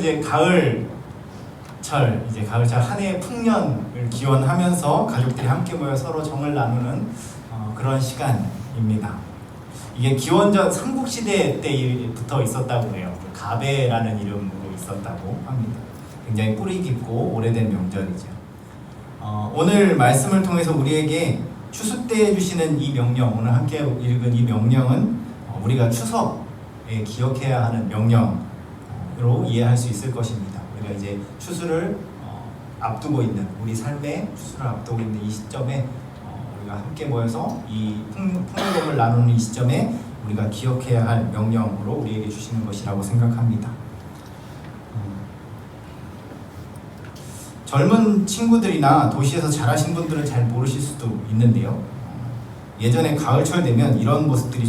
이제 가을철 한 해의 풍년을 기원하면서 가족들이 함께 모여 서로 정을 나누는 그런 시간입니다. 이게 기원전 삼국시대 때부터 있었다고 해요. 가배라는 이름으로 있었다고 합니다. 굉장히 뿌리 깊고 오래된 명절이죠. 오늘 말씀을 통해서 우리에게 추수 때 해주시는 이 명령, 오늘 함께 읽은 이 명령은 우리가 추석에 기억해야 하는 명령으로 이해할 수 있을 것입니다. 우리가 이제 추수를 앞두고 있는, 우리 삶의 추수를 앞두고 있는 이 시점에 우리가 함께 모여서 이 풍요로움을 나누는 이 시점에 우리가 기억해야 할 명령으로 우리에게 주시는 것이라고 생각합니다. 젊은 친구들이나 도시에서 자라신 분들은 잘 모르실 수도 있는데요. 예전에 가을철 되면 이런 모습들을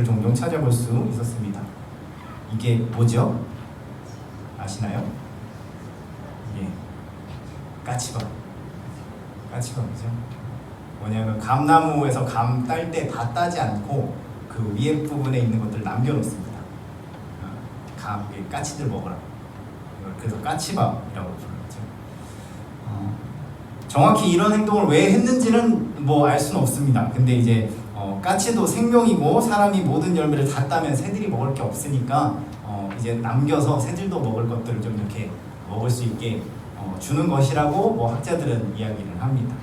종종 찾아볼 수 있었습니다. 이게 뭐죠? 아시나요? 예, 까치밥이죠. 뭐냐면 감나무에서 감 딸 때 다 따지 않고 그 위에 부분에 있는 것들을 남겨놓습니다. 까치들 먹으라고. 그래서 까치밥이라고 불렀죠. 정확히 이런 행동을 왜 했는지는 알 수는 없습니다. 근데 이제 까치도 생명이고 사람이 모든 열매를 다 따면 새들이 먹을 게 없으니까 이제 남겨서 새들도 먹을 것들을 좀 이렇게 먹을 수 있게 주는 것이라고 학자들은 이야기를 합니다.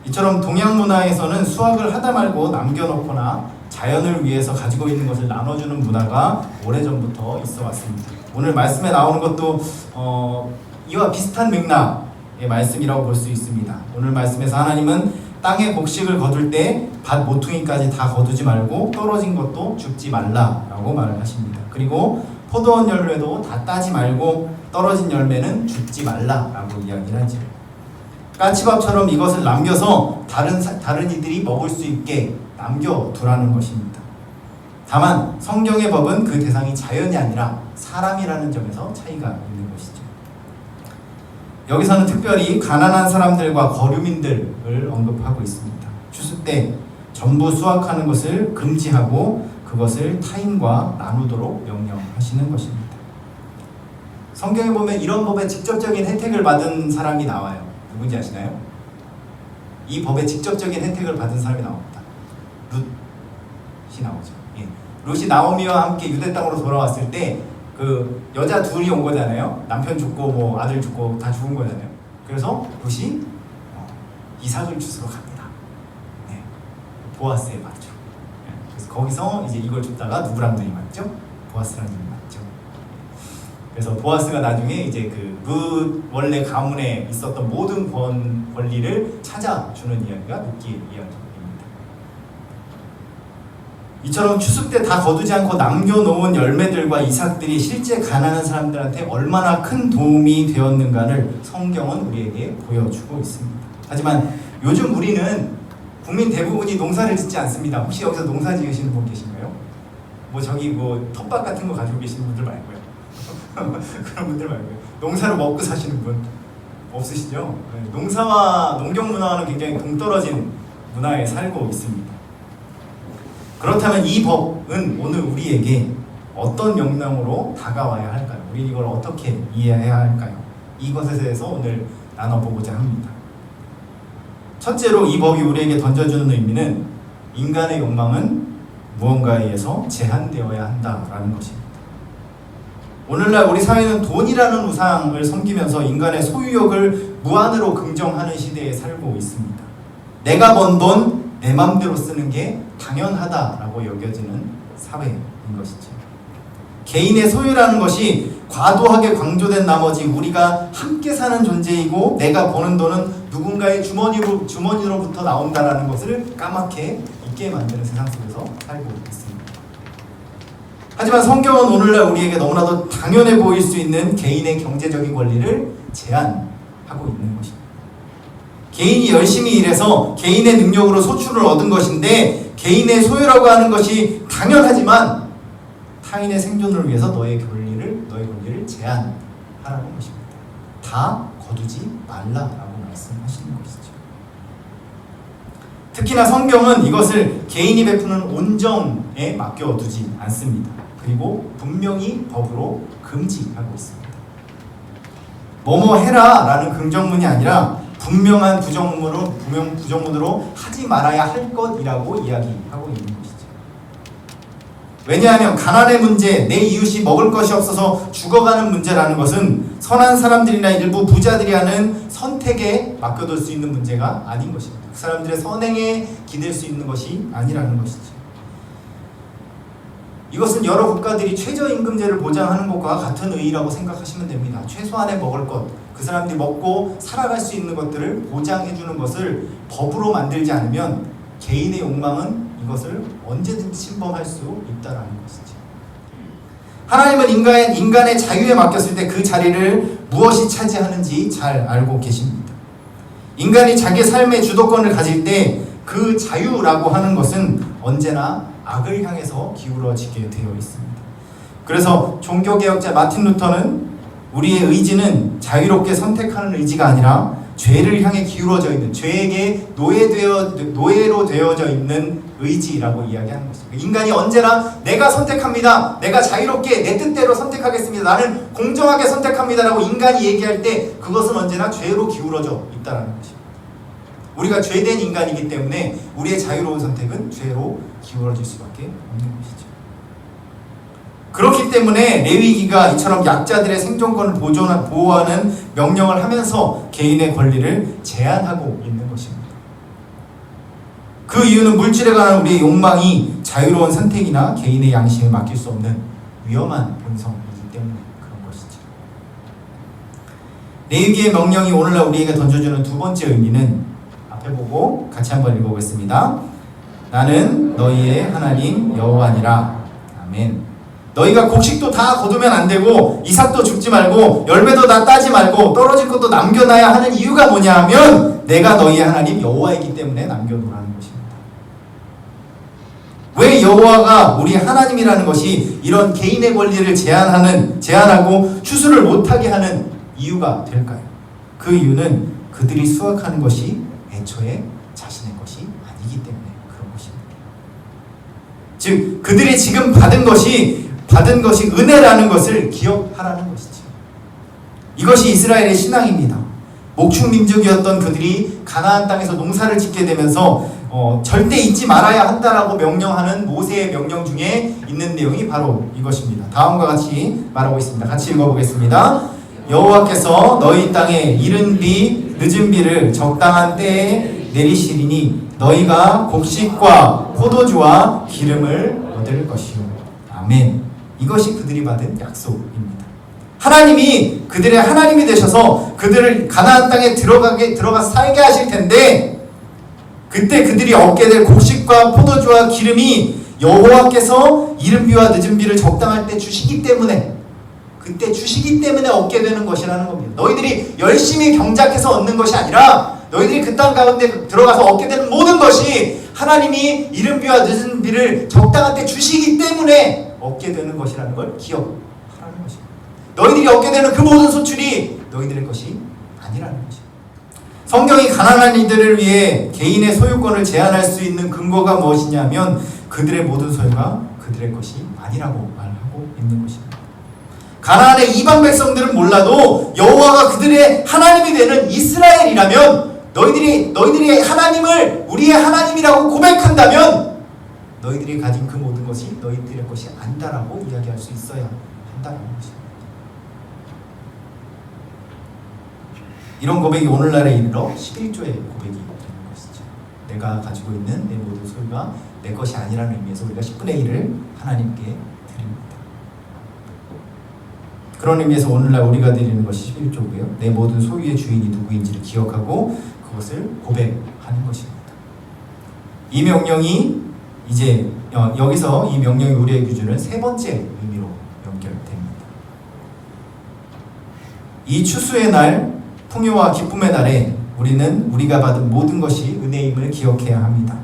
이처럼 동양 문화에서는 수확을 하다 말고 남겨놓거나 자연을 위해서 가지고 있는 것을 나눠주는 문화가 오래전부터 있어 왔습니다. 오늘 말씀에 나오는 것도 이와 비슷한 맥락의 말씀이라고 볼 수 있습니다. 오늘 말씀에서 하나님은 땅의 곡식을 거둘 때 밭 모퉁이까지 다 거두지 말고 떨어진 것도 줍지 말라라고 말을 하십니다. 그리고 포도원 열매도 다 따지 말고 떨어진 열매는 줍지 말라라고 이야기를 하죠. 까치밥처럼 이것을 남겨서 다른 이들이 먹을 수 있게 남겨두라는 것입니다. 다만 성경의 법은 그 대상이 자연이 아니라 사람이라는 점에서 차이가 있는 것이죠. 여기서는 특별히 가난한 사람들과 거류민들을 언급하고 있습니다. 추수 때 전부 수확하는 것을 금지하고 그것을 타인과 나누도록 명령하시는 것입니다. 성경에 보면 이런 법에 직접적인 혜택을 받은 사람이 나와요. 누군지 아시나요? 이 법에 직접적인 혜택을 받은 사람이 나옵니다. 룻이 나오죠. 예. 룻이 나오미와 함께 유대 땅으로 돌아왔을 때 그 여자 둘이 온 거잖아요. 남편 죽고 아들 죽고 다 죽은 거잖아요. 그래서 룻이 이삭을 주스러 갑니다. 네. 보아스에 맞죠. 네. 그래서 거기서 이제 이걸 줍다가 누구랑 눈이 맞죠? 보아스랑 눈이 맞죠. 그래서 보아스가 나중에 이제 룻 원래 가문에 있었던 모든 권리를 찾아주는 이야기가 룻기의 이야기입니다. 이처럼 추수 때 다 거두지 않고 남겨놓은 열매들과 이삭들이 실제 가난한 사람들한테 얼마나 큰 도움이 되었는가를 성경은 우리에게 보여주고 있습니다. 하지만 요즘 우리는 국민 대부분이 농사를 짓지 않습니다. 혹시 여기서 농사 지으시는 분 계신가요? 텃밭 같은 거 가지고 계시는 분들 말고요. 그런 분들 말고요. 농사로 먹고 사시는 분 없으시죠? 농사와 농경 문화와는 굉장히 동떨어진 문화에 살고 있습니다. 그렇다면 이 법은 오늘 우리에게 어떤 명령으로 다가와야 할까요? 우리 이걸 어떻게 이해해야 할까요? 이것에 대해서 오늘 나눠보고자 합니다. 첫째로 이 법이 우리에게 던져주는 의미는 인간의 욕망은 무언가에 의해서 제한되어야 한다라는 것입니다. 오늘날 우리 사회는 돈이라는 우상을 섬기면서 인간의 소유욕을 무한으로 긍정하는 시대에 살고 있습니다. 내가 번 돈 내 맘대로 쓰는 게 당연하다라고 여겨지는 사회인 것이죠. 개인의 소유라는 것이 과도하게 강조된 나머지 우리가 함께 사는 존재이고 내가 버는 돈은 누군가의 주머니로부터 나온다라는 것을 까맣게 잊게 만드는 세상 속에서 살고 있습니다. 하지만 성경은 오늘날 우리에게 너무나도 당연해 보일 수 있는 개인의 경제적인 권리를 제한하고 있는 것입니다. 개인이 열심히 일해서 개인의 능력으로 소출을 얻은 것인데 개인의 소유라고 하는 것이 당연하지만 타인의 생존을 위해서 너의 권리를 제한하라는 것입니다. 다 거두지 말라라고 말씀하시는 것이죠. 특히나 성경은 이것을 개인이 베푸는 온정에 맡겨두지 않습니다. 그리고 분명히 법으로 금지하고 있습니다. 뭐뭐 해라 라는 긍정문이 아니라 분명한 부정문으로 하지 말아야 할 것이라고 이야기하고 있는 것이죠. 왜냐하면 가난의 문제, 내 이웃이 먹을 것이 없어서 죽어가는 문제라는 것은 선한 사람들이나 일부 부자들이 하는 선택에 맡겨둘 수 있는 문제가 아닌 것입니다. 그 사람들의 선행에 기댈 수 있는 것이 아니라는 것이죠. 이것은 여러 국가들이 최저임금제를 보장하는 것과 같은 의의라고 생각하시면 됩니다. 최소한의 먹을 것, 그 사람들이 먹고 살아갈 수 있는 것들을 보장해주는 것을 법으로 만들지 않으면 개인의 욕망은 이것을 언제든지 침범할 수 있다는 것이죠. 하나님은 인간의 자유에 맡겼을 때 그 자리를 무엇이 차지하는지 잘 알고 계십니다. 인간이 자기 삶의 주도권을 가질 때 그 자유라고 하는 것은 언제나 악을 향해서 기울어지게 되어 있습니다. 그래서 종교개혁자 마틴 루터는 우리의 의지는 자유롭게 선택하는 의지가 아니라 죄를 향해 기울어져 있는, 죄에게 노예로 되어져 있는 의지라고 이야기하는 것입니다. 인간이 언제나 내가 선택합니다. 내가 자유롭게 내 뜻대로 선택하겠습니다. 나는 공정하게 선택합니다라고 인간이 얘기할 때 그것은 언제나 죄로 기울어져 있다는 것입니다. 우리가 죄된 인간이기 때문에 우리의 자유로운 선택은 죄로 기울어질 수밖에 없는 것이죠. 그렇기 때문에 레위기가 이처럼 약자들의 생존권을 보호하는 명령을 하면서 개인의 권리를 제한하고 있는 것입니다. 그 이유는 물질에 관한 우리의 욕망이 자유로운 선택이나 개인의 양심에 맡길 수 없는 위험한 본성이기 때문에 그런 것이죠. 레위기의 명령이 오늘날 우리에게 던져주는 두 번째 의미는 앞에 보고 같이 한번 읽어보겠습니다. 나는 너희의 하나님 여호와니라. 아멘. 너희가 곡식도 다 거두면 안 되고 이삭도 줍지 말고 열매도 다 따지 말고 떨어질 것도 남겨놔야 하는 이유가 뭐냐 하면 내가 너희의 하나님 여호와이기 때문에 남겨놓으라는 것입니다. 왜 여호와가 우리 하나님이라는 것이 이런 개인의 권리를 제한하고 추수를 못하게 하는 이유가 될까요? 그 이유는 그들이 수확하는 것이 애초에 자신의 것이 아니기 때문에 그런 것입니다. 즉 그들이 지금 받은 것이 은혜라는 것을 기억하라는 것이죠. 이것이 이스라엘의 신앙입니다. 목축민족이었던 그들이 가나안 땅에서 농사를 짓게 되면서 절대 잊지 말아야 한다라고 명령하는 모세의 명령 중에 있는 내용이 바로 이것입니다. 다음과 같이 말하고 있습니다. 같이 읽어보겠습니다. 여호와께서 너희 땅에 이른 비 늦은 비를 적당한 때에 내리시리니 너희가 곡식과 포도주와 기름을 얻을 것이요. 아멘. 이것이 그들이 받은 약속입니다. 하나님이 그들의 하나님이 되셔서 그들을 가나안 땅에 들어가 살게 하실 텐데 그때 그들이 얻게 될 곡식과 포도주와 기름이 여호와께서 이른 비와 늦은 비를 적당할 때 주시기 때문에 그때 주시기 때문에 얻게 되는 것이라는 겁니다. 너희들이 열심히 경작해서 얻는 것이 아니라 너희들이 그 땅 가운데 들어가서 얻게 되는 모든 것이 하나님이 이른 비와 늦은 비를 적당한 때 주시기 때문에 얻게 되는 것이라는 걸 기억하라는 것입니다. 너희들이 얻게 되는 그 모든 소출이 너희들의 것이 아니라는 것입니다. 성경이 가난한 이들을 위해 개인의 소유권을 제한할 수 있는 근거가 무엇이냐면 그들의 모든 소유가 그들의 것이 아니라고 말하고 있는 것입니다. 가나안의 이방 백성들은 몰라도 여호와가 그들의 하나님이 되는 이스라엘이라면 너희들이 하나님을 우리의 하나님이라고 고백한다면 너희들이 가진 그 모든 것이 너희들의 것이 아니다라고 이야기할 수 있어야 한다는 것입니다. 이런 고백이 오늘날에 이르러 11조의 고백이 되는 것이죠. 내가 가지고 있는 내 모든 소유가 내 것이 아니라는 의미에서 우리가 10분의 1을 하나님께 드립니다. 그런 의미에서 오늘날 우리가 드리는 것이 11조고요. 내 모든 소유의 주인이 누구인지를 기억하고 그것을 고백하는 것입니다. 이 명령이 이제 여기서 이 명령이 우리에게 주는 세 번째 의미로 연결됩니다. 이 추수의 날, 풍요와 기쁨의 날에 우리는 우리가 받은 모든 것이 은혜임을 기억해야 합니다.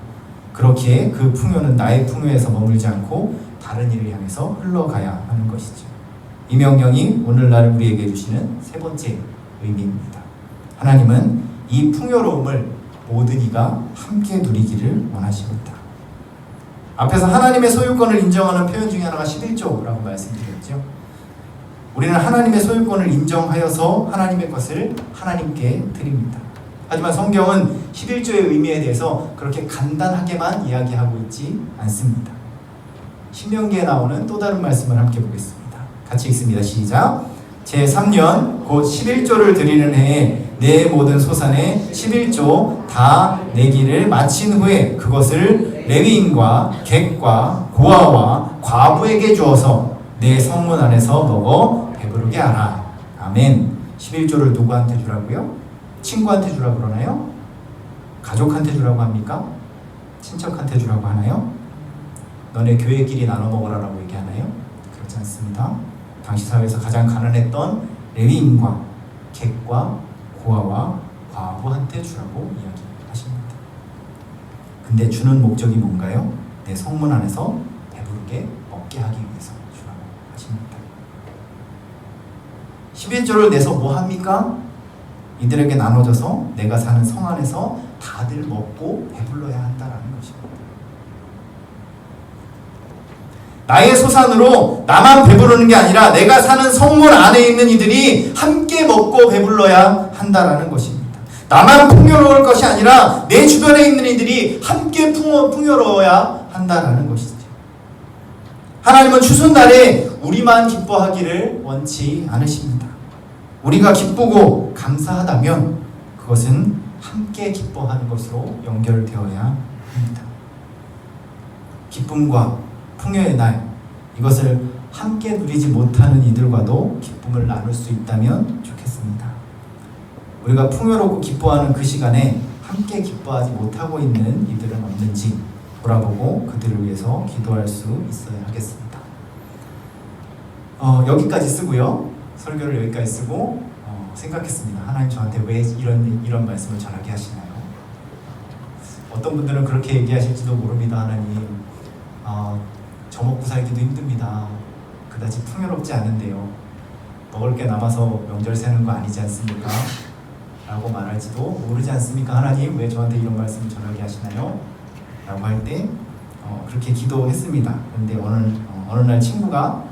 그렇기에 그 풍요는 나의 풍요에서 머물지 않고 다른 일을 향해서 흘러가야 하는 것이죠. 이 명령이 오늘날 우리에게 주시는 세 번째 의미입니다. 하나님은 이 풍요로움을 모든 이가 함께 누리기를 원하십니다. 앞에서 하나님의 소유권을 인정하는 표현 중에 하나가 11조라고 말씀드렸죠. 우리는 하나님의 소유권을 인정하여서 하나님의 것을 하나님께 드립니다. 하지만 성경은 11조의 의미에 대해서 그렇게 간단하게만 이야기하고 있지 않습니다. 신명기에 나오는 또 다른 말씀을 함께 보겠습니다. 같이 읽습니다. 시작. 제3년 곧 11조를 드리는 해에 내 모든 소산의 11조 다 내기를 마친 후에 그것을 레위인과 객과 고아와 과부에게 주어서 내 성문 안에서 먹어 배부르게 하라. 아멘. 11조를 누구한테 주라고요? 친구한테 주라고 그러나요? 가족한테 주라고 합니까? 친척한테 주라고 하나요? 너네 교회끼리 나눠 먹으라고 얘기하나요? 그렇지 않습니다. 당시 사회에서 가장 가난했던 레위인과 객과 고아와 과부한테 주라고 이야기하십니다. 근데 주는 목적이 뭔가요? 내 성문 안에서 배부르게 먹게 하기 위해서 주라고 하십니다. 11조를 내서 뭐 합니까? 이들에게 나눠져서 내가 사는 성 안에서 다들 먹고 배불러야 한다라는 것입니다. 나의 소산으로 나만 배부르는 게 아니라 내가 사는 성문 안에 있는 이들이 함께 먹고 배불러야 한다라는 것입니다. 나만 풍요로울 것이 아니라 내 주변에 있는 이들이 함께 풍요로워야 한다라는 것이죠. 하나님은 추수날에 우리만 기뻐하기를 원치 않으십니다. 우리가 기쁘고 감사하다면 그것은 함께 기뻐하는 것으로 연결되어야 합니다. 기쁨과 풍요의 날, 이것을 함께 누리지 못하는 이들과도 기쁨을 나눌 수 있다면 좋겠습니다. 우리가 풍요롭고 기뻐하는 그 시간에 함께 기뻐하지 못하고 있는 이들은 없는지 돌아보고 그들을 위해서 기도할 수 있어야 하겠습니다. 여기까지 쓰고요. 설교를 여기까지 쓰고 생각했습니다. 하나님 저한테 왜 이런 말씀을 전하게 하시나요? 어떤 분들은 그렇게 얘기하실지도 모릅니다. 하나님, 저 먹고 살기도 힘듭니다. 그다지 풍요롭지 않은데요. 먹을 게 남아서 명절 세는 거 아니지 않습니까? 라고 말할지도 모르지 않습니까? 하나님 왜 저한테 이런 말씀을 전하게 하시나요? 라고 할 때 그렇게 기도했습니다. 그런데 어느 날 친구가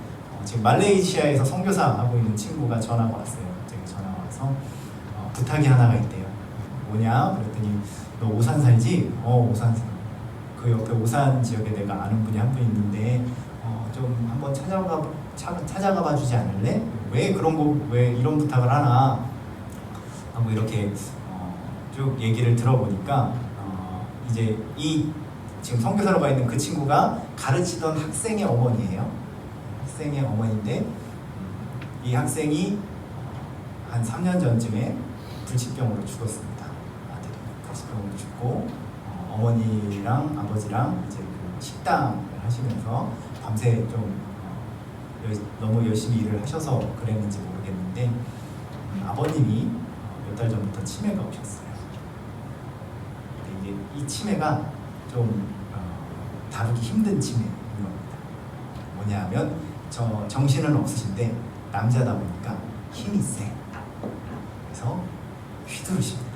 지금 말레이시아에서 선교사 하고 있는 친구가 전화가 왔어요. 제가 전화가 와서 부탁이 하나가 있대요. 뭐냐? 그랬더니 너 오산 살지? 오산 살. 그 옆에 오산 지역에 내가 아는 분이 한 분 있는데 좀 한번 찾아가 봐 주지 않을래? 왜 이런 부탁을 하나? 하고 이렇게 쭉 얘기를 들어보니까 이제 지금 선교사로 가 있는 그 친구가 가르치던 학생의 어머니예요. 학생의 어머니인데 이 학생이 한 3년 전쯤에 불치병으로 죽었습니다. 아들이 불치병으로 죽고 어머니랑 아버지랑 이제 그 식당을 하시면서 밤새 좀 너무 열심히 일을 하셔서 그랬는지 모르겠는데 아버님이 몇 달 전부터 치매가 오셨어요. 근데 이게 이 치매가 좀 다루기 힘든 치매인 겁니다. 뭐냐면 정신은 없으신데 남자다 보니까 힘이 세. 그래서 휘두르십니다.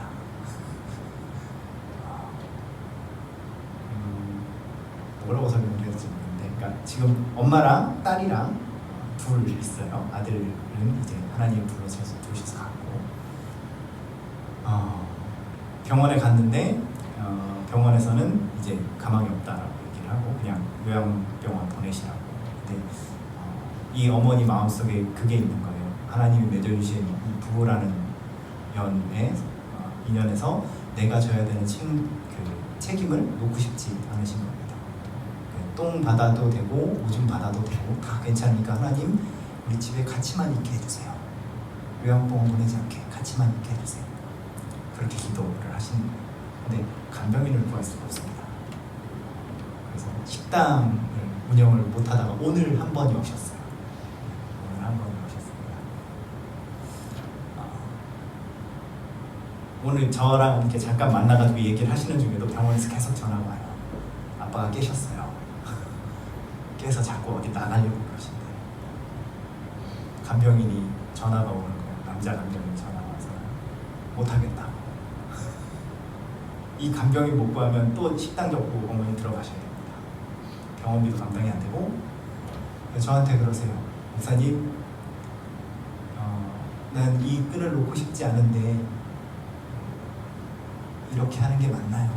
뭐라고 설명을 해야 될지 모르겠는데, 그러니까 지금 엄마랑 딸이랑 둘 있어요. 아들은 이제 하나님 불러서 두셔서 갔고, 병원에 갔는데 병원에서는 이제 가망이 없다라고 얘기를 하고 그냥 요양병원 보내시라고. 근데 이 어머니 마음속에 그게 있는 거예요. 하나님이 맺어주신 이 부부라는 인연에서 내가 져야 되는 책임을 놓고 싶지 않으신 겁니다. 똥 받아도 되고 오줌 받아도 되고 다 괜찮으니까 하나님 우리 집에 같이만 있게 해주세요. 요양병원 보내지 않게 같이만 있게 해주세요. 그렇게 기도를 하시는 거예요. 근데 간병인을 구할 수가 없습니다. 그래서 식당을 운영을 못하다가 오늘 한 번이 오셨어요. 오늘 한 번이 오셨습니다. 오늘 저랑 이렇게 잠깐 만나가지고 얘기를 하시는 중에도 병원에서 계속 전화가 와요. 아빠가 깨셨어요. 깨서 자꾸 어디 나가려고 그러신대. 간병인이 전화가 오는 거예요. 남자 간병인이 전화가 와서 못하겠다고. 이 간병인 못 구하면 또 식당 접고 어머니 들어가셔야 됩니다. 병원비도 감당이 안 되고 저한테 그러세요. 목사님, 난 이 끈을 놓고 싶지 않은데 이렇게 하는 게 맞나요?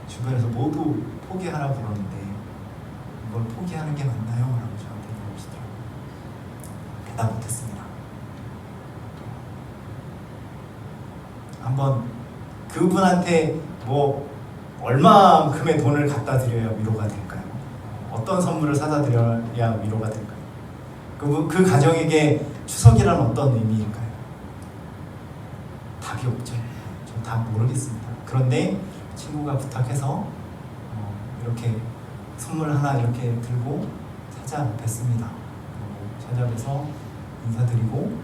주변에서 모두 포기하라고 그러는데 이걸 포기하는 게 맞나요? 라고 저한테 물어보시더라고요. 대답 못했습니다. 한번 그분한테 뭐 얼마큼의 돈을 갖다 드려야 위로가 될까요? 어떤 선물을 사다 드려야 위로가 될까요? 그 가정에게 추석이란 어떤 의미일까요? 답이 없죠. 전 답 모르겠습니다. 그런데 친구가 부탁해서 이렇게 선물 하나 이렇게 들고 찾아뵀습니다. 찾아뵈서 인사드리고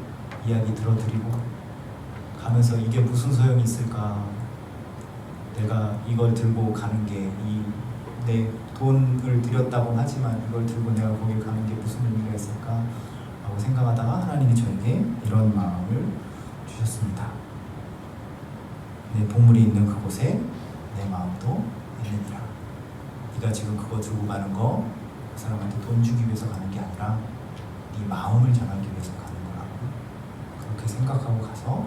이야기 들어드리고 가면서 이게 무슨 소용이 있을까? 내가 이걸 들고 가는 게 내 돈을 들였다고 하지만 이걸 들고 내가 거기 가는 게 무슨 의미가 있을까? 라고 생각하다가 하나님이 저에게 이런 마음을 주셨습니다. 내 보물이 있는 그곳에 내 마음도 있느니라. 네가 지금 그거 들고 가는 거 그 사람한테 돈 주기 위해서 가는 게 아니라 네 마음을 전하기 위해서 가는 거라고 그렇게 생각하고 가서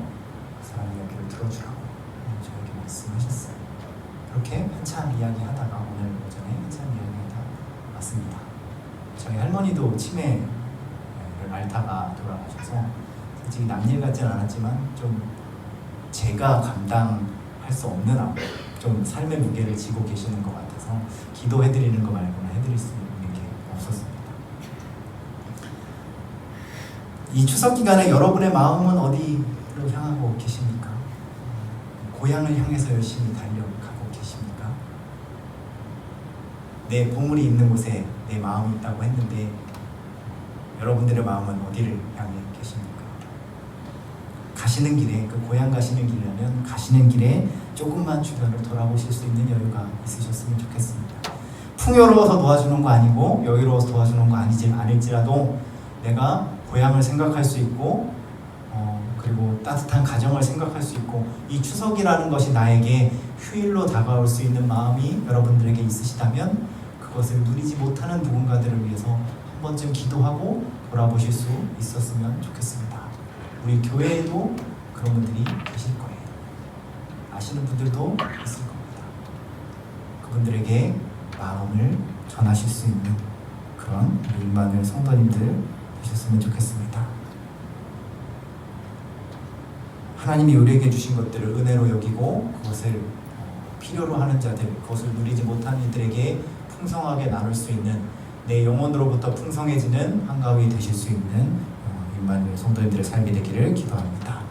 그 사람 이야기를 들어주라고 저에게 말씀하셨어요. 그렇게 한참 이야기하다가 오늘 오전에 한참 이야기하다 왔습니다. 저희 할머니도 치매를 앓다가 돌아가셔서 솔직히 남일 같지는 않았지만 좀 제가 감당할 수 없는 좀 삶의 무게를 지고 계시는 것 같아서 기도해드리는 거 말고는 해드릴 수 있는 게 없었습니다. 이 추석 기간에 여러분의 마음은 어디로 향하고 계십니까? 고향을 향해서 열심히 달려가고 계십니까? 내 보물이 있는 곳에 내 마음이 있다고 했는데 여러분들의 마음은 어디를 향해 계십니까? 가시는 길에, 그 고향 가시는 길이라면 가시는 길에 조금만 주변을 돌아보실 수 있는 여유가 있으셨으면 좋겠습니다. 풍요로워서 도와주는 거 아니고 여유로워서 도와주는 거 아닐지라도 내가 고향을 생각할 수 있고 그리고 따뜻한 가정을 생각할 수 있고 이 추석이라는 것이 나에게 휴일로 다가올 수 있는 마음이 여러분들에게 있으시다면 그것을 누리지 못하는 누군가들을 위해서 한 번쯤 기도하고 돌아보실 수 있었으면 좋겠습니다. 우리 교회에도 그런 분들이 계실 거예요. 아시는 분들도 있을 겁니다. 그분들에게 마음을 전하실 수 있는 그런 일만을 성도님들 되셨으면 좋겠습니다. 하나님이 우리에게 주신 것들을 은혜로 여기고 그것을 필요로 하는 자들, 그것을 누리지 못한 이들에게 풍성하게 나눌 수 있는 내 영혼으로부터 풍성해지는 한가위 되실 수 있는 임마누엘 성도님들의 삶이 되기를 기도합니다.